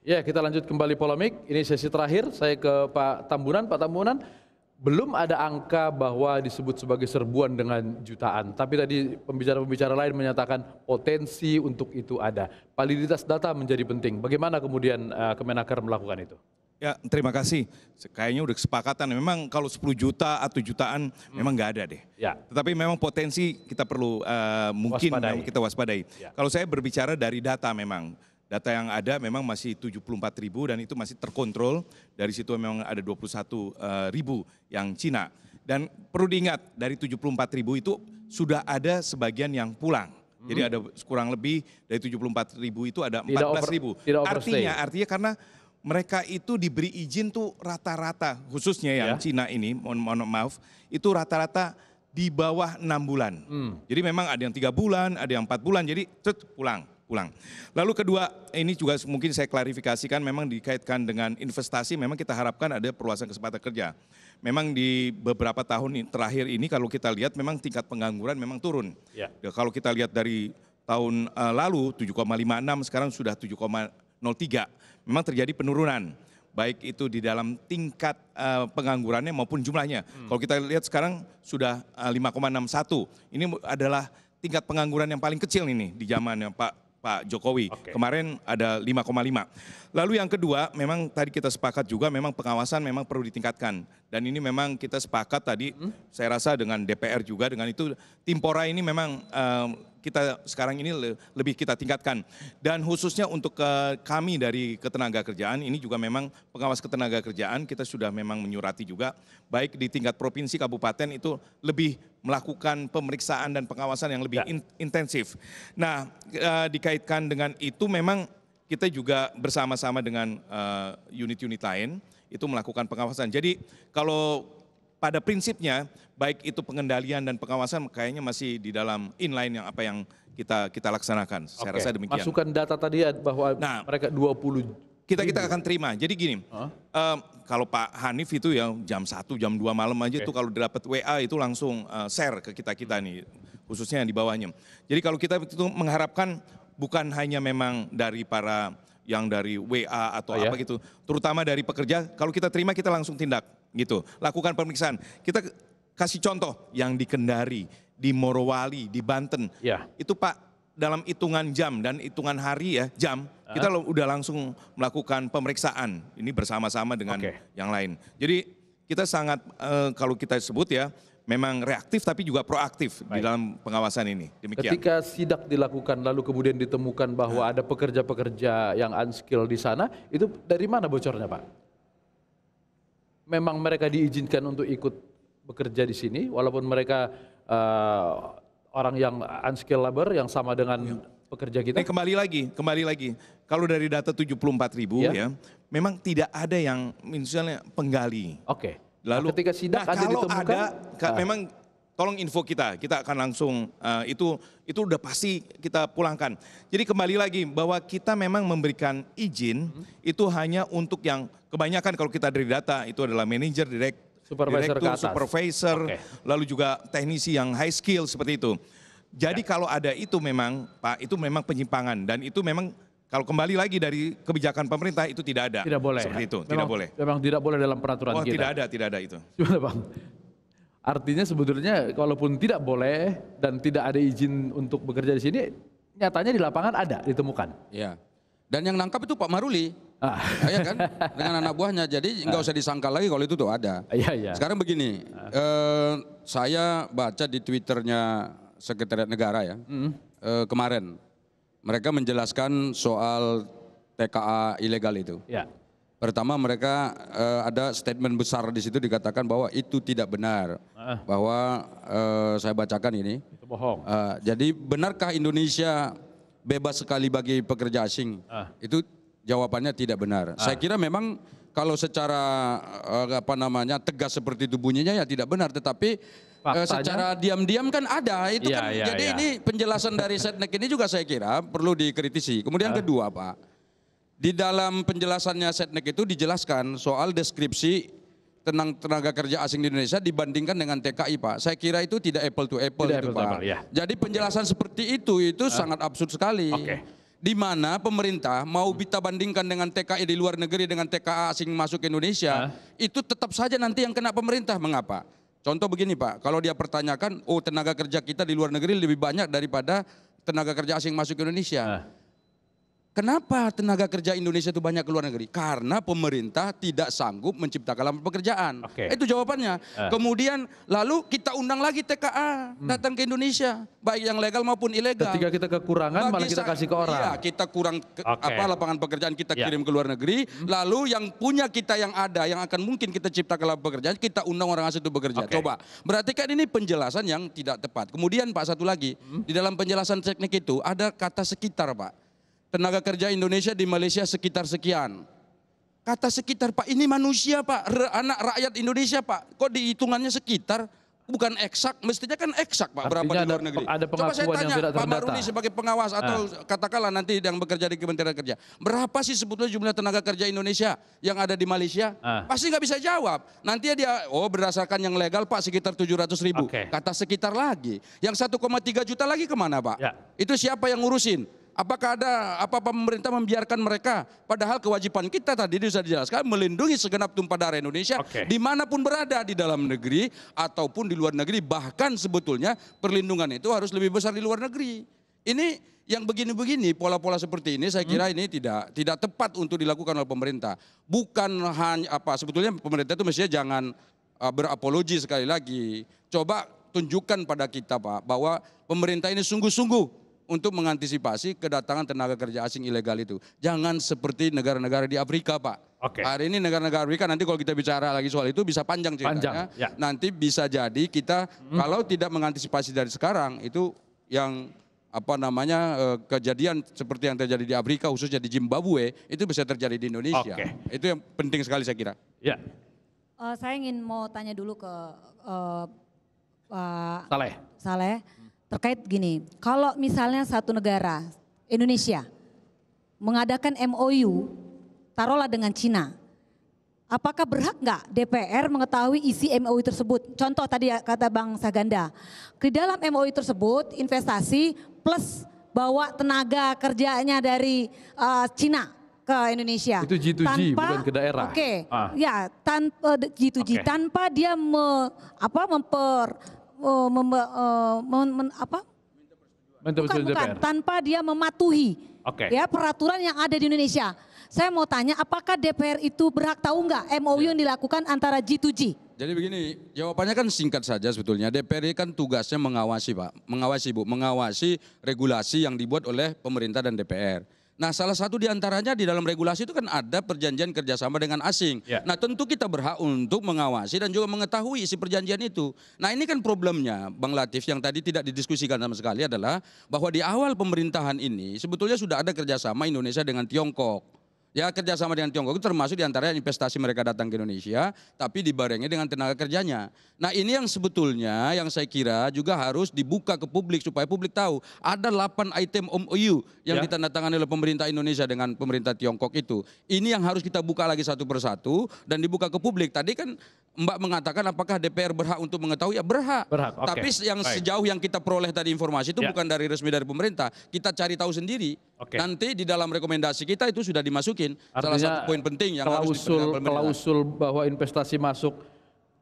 Ya, kita lanjut kembali polemik. Ini sesi terakhir, saya ke Pak Tambunan. Pak Tambunan, belum ada angka bahwa disebut sebagai serbuan dengan jutaan. Tapi tadi pembicara-pembicara lain menyatakan potensi untuk itu ada. Validitas data menjadi penting. Bagaimana kemudian Kemenaker melakukan itu? Ya, terima kasih. Kayaknya udah kesepakatan. Memang kalau 10 juta atau jutaan memang nggak ada deh. Ya. Tetapi memang potensi kita perlu mungkin Waspadai. kita waspadai. Ya. Kalau saya berbicara dari data memang. Data yang ada memang masih 74.000 dan itu masih terkontrol. Dari situ memang ada 21.000 yang Cina. Dan perlu diingat dari 74.000 itu sudah ada sebagian yang pulang. Jadi ada kurang lebih dari 74.000 itu ada 14.000. Artinya karena mereka itu diberi izin tuh rata-rata, khususnya yang Cina ini, mohon maaf, itu rata-rata di bawah 6 bulan. Jadi memang ada yang 3 bulan, ada yang 4 bulan, jadi pulang. Lalu kedua, ini juga mungkin saya klarifikasikan, memang dikaitkan dengan investasi, memang kita harapkan ada perluasan kesempatan kerja. Memang di beberapa tahun terakhir ini kalau kita lihat memang tingkat pengangguran memang turun. Ya, kalau kita lihat dari tahun lalu 7,56, sekarang sudah 7,03. Memang terjadi penurunan, baik itu di dalam tingkat penganggurannya maupun jumlahnya. Kalau kita lihat sekarang sudah 5,61. Ini adalah tingkat pengangguran yang paling kecil ini di zamannya Pak Jokowi. Kemarin ada 5,5. Lalu yang kedua, memang tadi kita sepakat juga memang pengawasan memang perlu ditingkatkan. Dan ini memang kita sepakat tadi, saya rasa dengan DPR juga, dengan itu Timpora ini memang kita sekarang ini lebih kita tingkatkan. Dan khususnya untuk kami dari Ketenagakerjaan, ini juga memang pengawas Ketenagakerjaan, kita sudah memang menyurati juga, baik di tingkat provinsi, kabupaten itu lebih melakukan pemeriksaan dan pengawasan yang lebih intensif. Nah, dikaitkan dengan itu memang kita juga bersama-sama dengan unit-unit lain, itu melakukan pengawasan. Jadi kalau pada prinsipnya, baik itu pengendalian dan pengawasan kayaknya masih di dalam inline yang apa yang kita laksanakan. Saya rasa demikian. Masukkan data tadi ya bahwa mereka 20. Kita akan terima. Jadi gini, kalau Pak Hanif itu ya jam 1, jam 2 malam aja itu kalau dapat WA itu langsung share ke kita nih, khususnya yang di bawahnya. Jadi kalau kita itu mengharapkan bukan hanya memang dari para yang dari WA atau apa gitu, terutama dari pekerja, kalau kita terima kita langsung tindak gitu, lakukan pemeriksaan. Kita kasih contoh yang di Kendari, di Morowali, di Banten, itu Pak dalam hitungan jam dan hitungan hari ya jam, kita udah langsung melakukan pemeriksaan, ini bersama-sama dengan yang lain. Jadi kita sangat kalau kita sebut ya, memang reaktif tapi juga proaktif di dalam pengawasan ini. Demikian. Ketika sidak dilakukan lalu kemudian ditemukan bahwa ada pekerja-pekerja yang unskilled di sana, itu dari mana bocornya Pak? Memang mereka diizinkan untuk ikut bekerja di sini walaupun mereka orang yang unskilled labor yang sama dengan pekerja kita? Kembali lagi. Kalau dari data 74.000 ya, memang tidak ada yang misalnya penggali. Lalu ketika sidak ada ditemukan, memang tolong info kita akan langsung itu udah pasti kita pulangkan. Jadi kembali lagi bahwa kita memang memberikan izin itu hanya untuk yang kebanyakan kalau kita dari data itu adalah manajer, direktur, supervisor, lalu juga teknisi yang high skill seperti itu. Jadi kalau ada itu memang Pak, itu memang penyimpangan dan itu memang kalau kembali lagi dari kebijakan pemerintah itu tidak ada. Tidak boleh. Seperti itu, memang, tidak boleh. Memang tidak boleh dalam peraturan kita. Tidak ada itu. Gimana Bang? Artinya sebetulnya kalaupun tidak boleh dan tidak ada izin untuk bekerja di sini, nyatanya di lapangan ada ditemukan. Iya. Dan yang nangkap itu Pak Maruli. Ya kan? Dengan anak buahnya. Jadi nggak usah disangkal lagi kalau itu tuh ada. Sekarang begini, saya baca di Twitternya Sekretariat Negara ya, kemarin. Mereka menjelaskan soal TKA ilegal itu. Pertama mereka ada statement besar di situ dikatakan bahwa itu tidak benar. Bahwa saya bacakan ini. Itu bohong. Jadi benarkah Indonesia bebas sekali bagi pekerja asing? Itu jawabannya tidak benar. Saya kira memang kalau secara tegas seperti itu bunyinya ya tidak benar. Tetapi secara diam-diam kan ada itu kan. Jadi ini penjelasan dari Setnek ini juga saya kira perlu dikritisi. Kemudian kedua Pak, di dalam penjelasannya Setnek itu dijelaskan soal deskripsi tentang tenaga kerja asing di Indonesia dibandingkan dengan TKI Pak. Saya kira itu tidak apple to apple itu Pak. Jadi penjelasan seperti itu sangat absurd sekali. di mana pemerintah mau kita bandingkan dengan TKI di luar negeri dengan TKA asing masuk ke Indonesia, itu tetap saja nanti yang kena pemerintah. Mengapa? Contoh begini Pak, kalau dia pertanyakan, oh tenaga kerja kita di luar negeri lebih banyak daripada tenaga kerja asing masuk ke Indonesia. Kenapa tenaga kerja Indonesia itu banyak ke luar negeri? Karena pemerintah tidak sanggup menciptakan lapangan pekerjaan. Itu jawabannya. Kemudian lalu kita undang lagi TKA datang ke Indonesia, baik yang legal maupun ilegal. Ketika kita kekurangan malah kita kasih ke orang. Iya, kita kurang lapangan pekerjaan kita kirim ke luar negeri, lalu yang punya kita yang ada yang akan mungkin kita ciptakan lapangan pekerjaan, kita undang orang asing itu bekerja. Coba, berarti kan ini penjelasan yang tidak tepat. Kemudian Pak, satu lagi, di dalam penjelasan teknik itu ada kata sekitar Pak. Tenaga kerja Indonesia di Malaysia sekitar sekian. Kata sekitar Pak, ini manusia Pak, anak rakyat Indonesia Pak. Kok dihitungannya sekitar? Bukan eksak, mestinya kan eksak Pak. Artinya berapa di luar negeri. Ada Coba saya pengakuan yang tanya tidak Pak terdata. Maruli sebagai pengawas atau katakanlah nanti yang bekerja di Kementerian Kerja. Berapa sih sebetulnya jumlah tenaga kerja Indonesia yang ada di Malaysia? Pasti nggak bisa jawab. Nanti dia, oh berdasarkan yang legal Pak sekitar 700.000. Kata sekitar lagi. Yang 1,3 juta lagi kemana Pak? Itu siapa yang ngurusin? Apakah ada apa-apa pemerintah membiarkan mereka? Padahal kewajiban kita tadi sudah dijelaskan melindungi segenap tumpah darah Indonesia dimanapun berada di dalam negeri ataupun di luar negeri. Bahkan sebetulnya perlindungan itu harus lebih besar di luar negeri. Ini yang begini-begini pola-pola seperti ini saya kira ini tidak tepat untuk dilakukan oleh pemerintah. Bukan hanya sebetulnya pemerintah itu mestinya jangan berapologi sekali lagi. Coba tunjukkan pada kita Pak bahwa pemerintah ini sungguh-sungguh untuk mengantisipasi kedatangan tenaga kerja asing ilegal itu. Jangan seperti negara-negara di Afrika Pak. Hari ini negara-negara Afrika nanti kalau kita bicara lagi soal itu bisa panjang ceritanya. Nanti bisa jadi kita kalau tidak mengantisipasi dari sekarang itu yang kejadian seperti yang terjadi di Afrika khususnya di Zimbabwe itu bisa terjadi di Indonesia. Itu yang penting sekali saya kira. Saya ingin mau tanya dulu ke Pak Saleh. Terkait gini, kalau misalnya satu negara, Indonesia, mengadakan MOU, taruhlah dengan Cina, apakah berhak nggak DPR mengetahui isi MOU tersebut? Contoh tadi kata Bang Saganda, di dalam MOU tersebut investasi plus bawa tenaga kerjanya dari Cina ke Indonesia. Itu G2G bukan ke daerah. Ya tanpa G2G, tanpa dia tanpa dia mematuhi peraturan yang ada di Indonesia. Saya mau tanya, apakah DPR itu berhak tahu nggak MOU yang dilakukan antara G2G? Jadi begini, jawabannya kan singkat saja sebetulnya. DPR kan tugasnya mengawasi Pak, mengawasi regulasi yang dibuat oleh pemerintah dan DPR. Nah salah satu diantaranya di dalam regulasi itu kan ada perjanjian kerjasama dengan asing. Nah tentu kita berhak untuk mengawasi dan juga mengetahui isi perjanjian itu. Nah ini kan problemnya Bang Latif yang tadi tidak didiskusikan sama sekali adalah bahwa di awal pemerintahan ini sebetulnya sudah ada kerjasama Indonesia dengan Tiongkok. Ya kerjasama dengan Tiongkok itu termasuk diantaranya investasi mereka datang ke Indonesia tapi dibarengi dengan tenaga kerjanya. Nah ini yang sebetulnya yang saya kira juga harus dibuka ke publik supaya publik tahu. Ada 8 item MOU yang ditandatangani oleh pemerintah Indonesia dengan pemerintah Tiongkok itu. Ini yang harus kita buka lagi satu persatu dan dibuka ke publik. Tadi kan Mbak mengatakan apakah DPR berhak untuk mengetahui? Ya berhak. Tapi yang sejauh yang kita peroleh tadi informasi itu bukan dari resmi dari pemerintah. Kita cari tahu sendiri. Nanti di dalam rekomendasi kita itu sudah dimasukin. Artinya salah satu poin penting yang harus klausul bahwa investasi masuk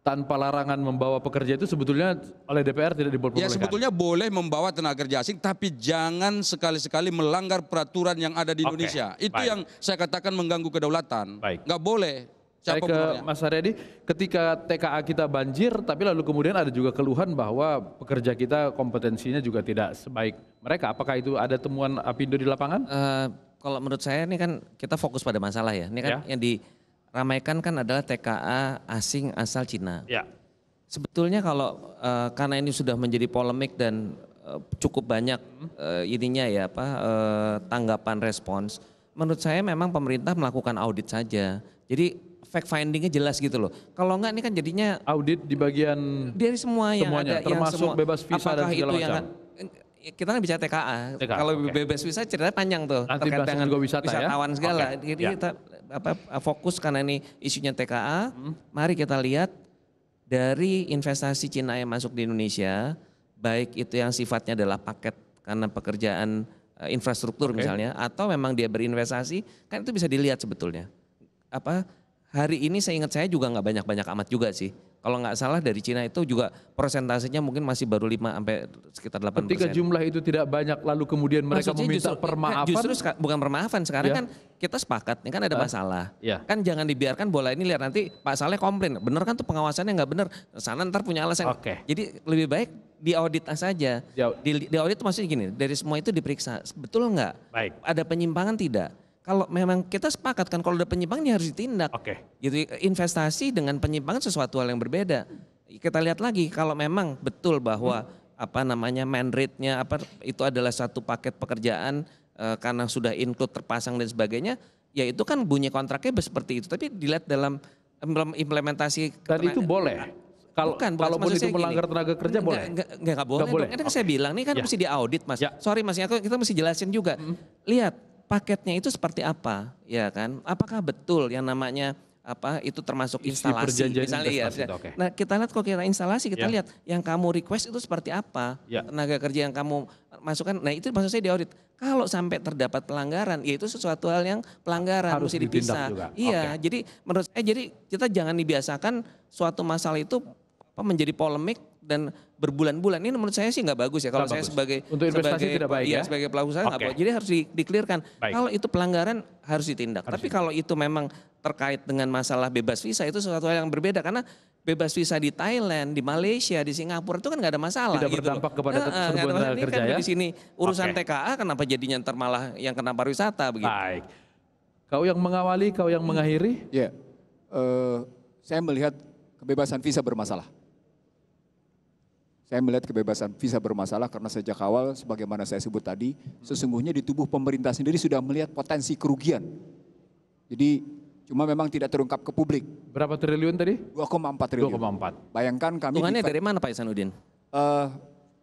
tanpa larangan membawa pekerja itu sebetulnya oleh DPR tidak diperbolehkan. Ya sebetulnya boleh membawa tenaga kerja asing tapi jangan sekali-sekali melanggar peraturan yang ada di Indonesia. Itu yang saya katakan mengganggu kedaulatan. Nggak boleh. Saya ke Mas Haryadi, ketika TKA kita banjir, tapi lalu kemudian ada juga keluhan bahwa pekerja kita kompetensinya juga tidak sebaik mereka. Apakah itu ada temuan Apindo di lapangan? Kalau menurut saya ini kan kita fokus pada masalah ya. Ini kan yang diramaikan kan adalah TKA asing asal Cina. Sebetulnya kalau karena ini sudah menjadi polemik dan cukup banyak tanggapan respons. Menurut saya memang pemerintah melakukan audit saja. Jadi fact findingnya jelas gitu loh. Kalau enggak ini kan jadinya audit di bagian dari semua yang ada, termasuk yang semua, bebas visa dan segala macam. Kita kan bicara TKA. Kalau bebas visa ceritanya panjang tuh terkait dengan wisatawan segala. Jadi kita fokus karena ini isunya TKA. Mari kita lihat dari investasi Cina yang masuk di Indonesia, baik itu yang sifatnya adalah paket karena pekerjaan infrastruktur misalnya, atau memang dia berinvestasi, kan itu bisa dilihat sebetulnya. Hari ini saya ingat saya juga nggak banyak-banyak amat juga sih. Kalau nggak salah dari Cina itu juga persentasenya mungkin masih baru 5 sampai sekitar 8%. Ketika jumlah itu tidak banyak lalu kemudian mereka Maksudnya meminta permaafan. Justru bukan permaafan, sekarang kan kita sepakat, ini kan ada masalah. Kan jangan dibiarkan bola ini lihat nanti Pak Saleh komplain, bener kan tuh pengawasannya nggak bener, sana ntar punya alasan. Jadi lebih baik diaudit saja. Diaudit itu maksudnya gini, dari semua itu diperiksa, betul nggak? Ada penyimpangan tidak? Kalau memang kita sepakat kan kalau ada penyimpangan ya harus ditindak. Gitu, investasi dengan penyimpangan sesuatu hal yang berbeda. Kita lihat lagi kalau memang betul bahwa man rate-nya itu adalah satu paket pekerjaan karena sudah include terpasang dan sebagainya, ya itu kan bunyi kontraknya seperti itu. Tapi dilihat dalam implementasi. Dan itu boleh. Kalaupun itu melanggar tenaga kerja boleh? Enggak boleh. Ini kan saya bilang, ini kan mesti diaudit Mas. Sorry Mas, kita mesti jelasin juga. Lihat paketnya itu seperti apa, ya kan? Apakah betul yang namanya itu termasuk instalasi misalnya Nah kita lihat kalau kita instalasi kita lihat yang kamu request itu seperti apa, tenaga kerja yang kamu masukkan. Nah itu maksud saya diaudit. Kalau sampai terdapat pelanggaran, ya itu sesuatu hal yang pelanggaran harus mesti dipisah. Iya, jadi menurut saya kita jangan dibiasakan suatu masalah itu menjadi polemik dan berbulan-bulan. Ini menurut saya sih nggak bagus ya. Kalau saya sebagai untuk investasi tidak baik ya. Sebagai pelaku usaha nggak bagus. Jadi harus dikelirkan. Kalau itu pelanggaran harus ditindak. Tapi kalau itu memang terkait dengan masalah bebas visa itu sesuatu hal yang berbeda karena bebas visa di Thailand, di Malaysia, di Singapura itu kan nggak ada masalah. Tidak berdampak kepada serbuan tenaga kerja ya. Di sini urusan TKA kenapa jadinya ntar malah yang kena pariwisata begitu. Baik. Kau yang mengawali, kau yang mengakhiri? Ya, saya melihat kebebasan visa bermasalah. Saya melihat kebebasan visa bermasalah karena sejak awal sebagaimana saya sebut tadi, sesungguhnya di tubuh pemerintah sendiri sudah melihat potensi kerugian. Jadi cuma memang tidak terungkap ke publik. Berapa triliun tadi? 2,4 triliun. 2,4. Bayangkan kami... Hitungannya dari mana Pak Isanuddin?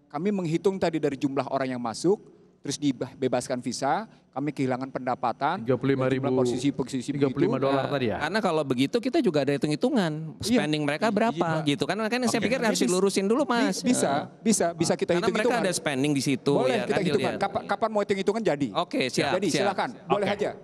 Kami menghitung tadi dari jumlah orang yang masuk, terus dibebaskan visa, kami kehilangan pendapatan. 35.000 posisi $35 tadi ya? Karena kalau begitu kita juga ada hitung-hitungan spending mereka berapa gitu kan. Makanya saya pikir harus dilurusin dulu Mas. Bisa kita hitung-hitungan. Karena mereka ada spending di situ. Boleh kita hitungkan. Kapan mau hitung-hitungan jadi. Oke, siap. Jadi silakan, boleh aja.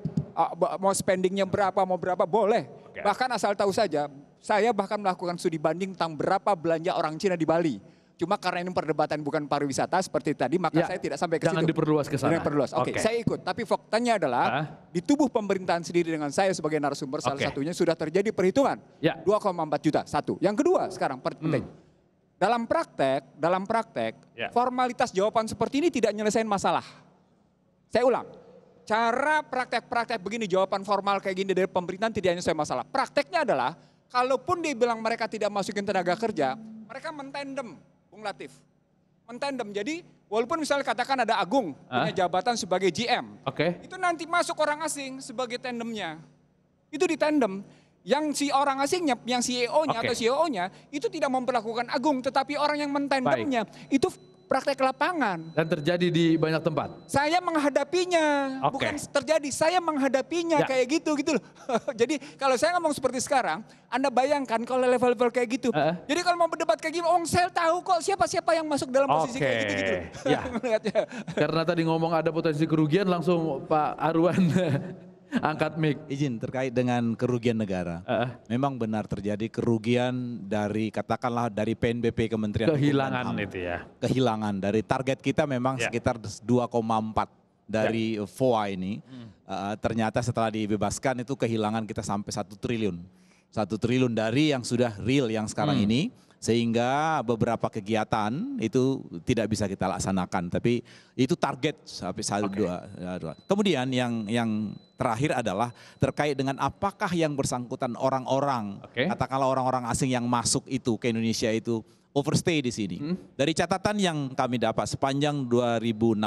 Mau spendingnya berapa, mau berapa, boleh. Bahkan asal tahu saja, saya bahkan melakukan studi banding tentang berapa belanja orang Cina di Bali. Cuma karena ini perdebatan bukan pariwisata seperti tadi, maka saya tidak sampai ke situ. Jangan diperluas ke sana. Oke, saya ikut. Tapi faktanya adalah di tubuh pemerintahan sendiri dengan saya sebagai narasumber salah satunya sudah terjadi perhitungan 2,4 juta. Satu. Yang kedua sekarang penting. Dalam praktek, formalitas jawaban seperti ini tidak menyelesaikan masalah. Saya ulang. Cara praktek-praktek begini, jawaban formal kayak gini dari pemerintahan tidak menyelesaikan masalah. Prakteknya adalah, kalaupun dia bilang mereka tidak masukin tenaga kerja, mereka mentandem. Bung Latif, mentandem. Jadi walaupun misalnya katakan ada Agung punya jabatan sebagai GM, itu nanti masuk orang asing sebagai tandemnya. Itu ditandem. Yang si orang asingnya, yang CEO-nya atau CEO-nya itu tidak memperlakukan Agung, tetapi orang yang mentandemnya itu praktek lapangan. Dan terjadi di banyak tempat. Saya menghadapinya, bukan terjadi, saya menghadapinya kayak gitu loh. Jadi kalau saya ngomong seperti sekarang, Anda bayangkan kalau level-level kayak gitu. Jadi kalau mau berdebat kayak gini, saya tahu kok siapa-siapa yang masuk dalam posisi kayak gitu. Karena tadi ngomong ada potensi kerugian, langsung Pak Arwan angkat mic. Izin terkait dengan kerugian negara. Memang benar terjadi kerugian dari katakanlah dari PNBP Kementerian Kehilangan itu ya. Kehilangan dari target kita memang sekitar 2,4 dari FOA ini. Ternyata setelah dibebaskan itu kehilangan kita sampai 1 triliun. 1 triliun dari yang sudah real yang sekarang ini. Sehingga beberapa kegiatan itu tidak bisa kita laksanakan, tapi itu target sampai 1, 2. Kemudian yang terakhir adalah terkait dengan apakah yang bersangkutan orang-orang, katakanlah orang-orang asing yang masuk itu ke Indonesia itu overstay di sini. Dari catatan yang kami dapat sepanjang 2016,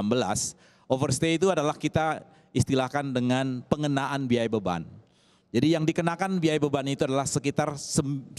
overstay itu adalah kita istilahkan dengan pengenaan biaya beban. Jadi yang dikenakan biaya beban itu adalah sekitar 932.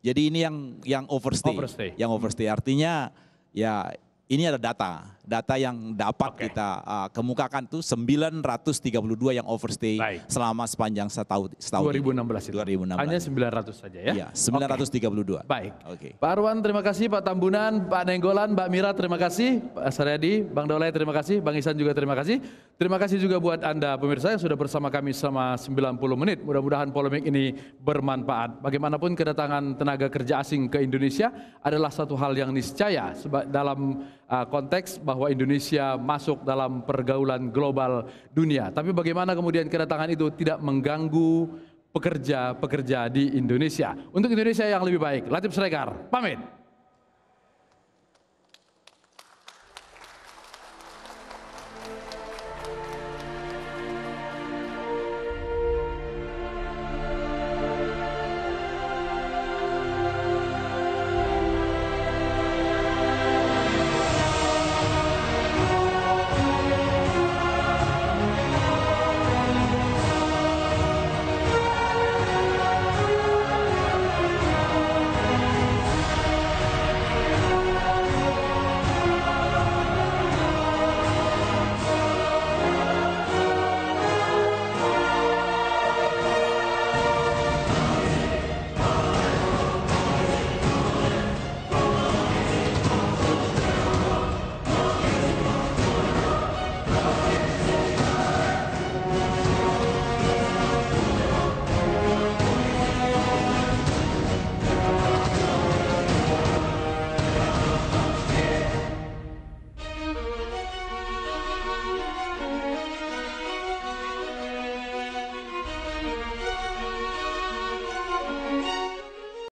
Jadi ini yang overstay. Yang overstay artinya ya ini ada data data yang dapat kita kemukakan tuh 932 yang overstay selama sepanjang setahun 2016 itu. 2016. Hanya 900 saja ya? Iya, 932. Baik. Pak Arwan terima kasih, Pak Tambunan, Pak Nenggolan, Mbak Mira terima kasih, Pak Saryadi, Bang Daulay terima kasih, Bang Ihsan juga terima kasih. Terima kasih juga buat Anda pemirsa yang sudah bersama kami selama 90 menit. Mudah-mudahan polemik ini bermanfaat. Bagaimanapun kedatangan tenaga kerja asing ke Indonesia adalah satu hal yang niscaya dalam konteks bahwa Indonesia masuk dalam pergaulan global dunia. Tapi bagaimana kemudian kedatangan itu tidak mengganggu pekerja-pekerja di Indonesia. Untuk Indonesia yang lebih baik, Latif Siregar, pamit.